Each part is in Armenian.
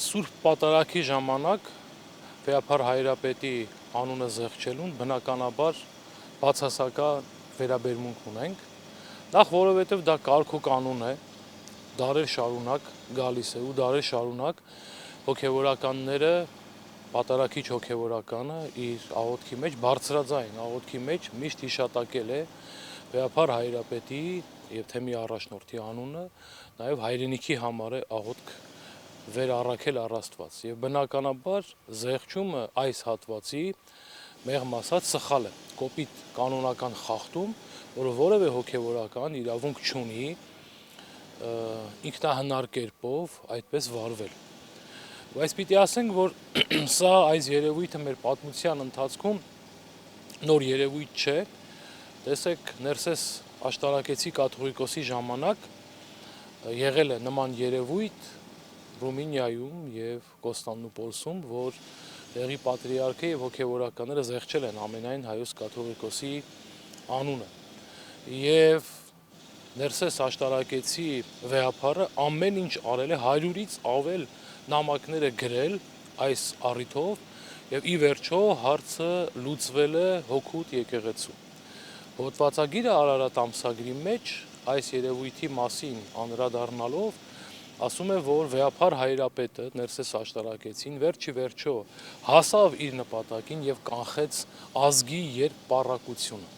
Սուրբ պատարագի ժամանակ Վեհափար Հայրապետի անունը զեղչելուն բնականաբար բացասական վերաբերմունք ունենք, նախ որովհետև դա կարգ ու կանոն է, դարեր շարունակ գալիս է ու դարեր շարունակ հոգևորականները, պատարագիչ հոգևորականը իր աղոթքի մեջ, բարձրաձայն աղոթքի մեջ միշտ հիշատակել է Վեհափար Հայրապետի եւ թեմի առաջնորդի անունը, նաեւ հայրենիքի համար է աղոթք վեր առաքել առ Աստված եւ բնականաբար զեղչումը այս հատվածի մեղմ ասած սխալ է, կոպիտ կանոնական խախտում, որը որևէ հոգևորական իրավունք չունի ինքնահնար կերպով այդպես վարվել։ Բայց պիտի ասենք, որ սա այս երևույթը մեր պատմության ընթացքում նոր երևույթ չէ։ Տեսեք, Ներսես աշտարակեցի կաթողիկոսի ժամանակ եղել է նման երևույթ Ռումինիայում եւ Կոստանդնուպոլսում, որ տեղի պատրիարքը եւ հոգևորականները զեղչել են ամենայն հայոց կաթողիկոսի անունը։ Եվ Ներսես աշտարակեցի վեհափարը ամեն ինչ արել է, 100-ից ավել նամակներ է գրել այս առիթով եւ ի վերջո հարցը լուծվել է հօգուտ եկեղեցու։ Հոդվածագիրը Արարատ ամսագրի մեջ այս երևույթի մասին անդրադառնալով ասում է, որ Վեհափար Հայրապետը Ներսես աշտարակեցին վերջի վերջո հասավ իր նպատակին եւ կանխեց ազգի երկպառակությունը։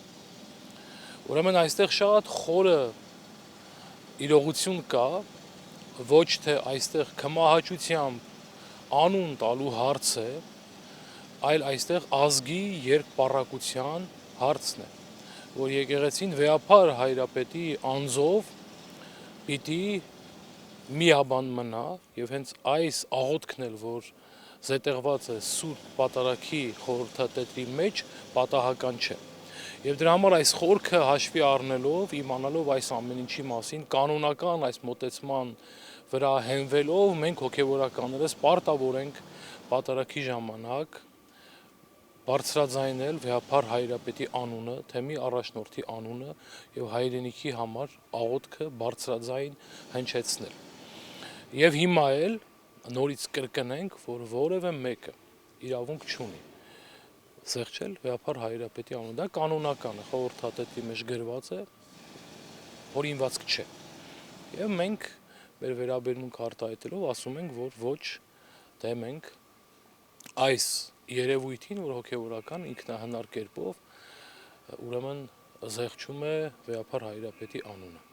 Ուրեմն այստեղ շատ խորը իրողություն կա, ոչ թե այստեղ քմահաճությամբ անուն տալու հարց է, այլ այստեղ ազգի երկպառակության հարցն է, որ եկեղեցին Վեհափար Հայրապետի անձով պիտի միաբան մնա եւ հենց այս աղոթքն էլ, որ զետեղված է Սուրբ պատարագի խորհրդատետրի մեջ, պատահական չէ։ Եվ դրա համար այս խորքը հաշվի առնելով, իմանալով այս ամեն ինչի մասին, կանոնական այս մոտեցման վրա հենվելով, մենք հոգևորականներս պարտավոր ենք պատարագի ժամանակ բարձրաձայնել Վեհափար Հայրապետի անունը, թեմի առաջնորդի անունը եւ հայրենիքի համար աղոթքը բարձրաձայն հնչեցնել։ Եվ հիմա էլ նորից կրկնենք, որ որևէ մեկը իրավունք չունի զեղչել Վեհափար Հայրապետի անունը, դա կանոնական է, խորհրդատետրի մեջ գրված է, հորինվածք չէ։ Եվ մենք մեր վերաբերմունք արտահայտելով ասում ենք, որ ոչ, դեմ ենք այս երևույթին, որ հոգևորական ինքնահնար կերպով ուրեմն զեղչում է Վեհափար Հայրապետի անունը։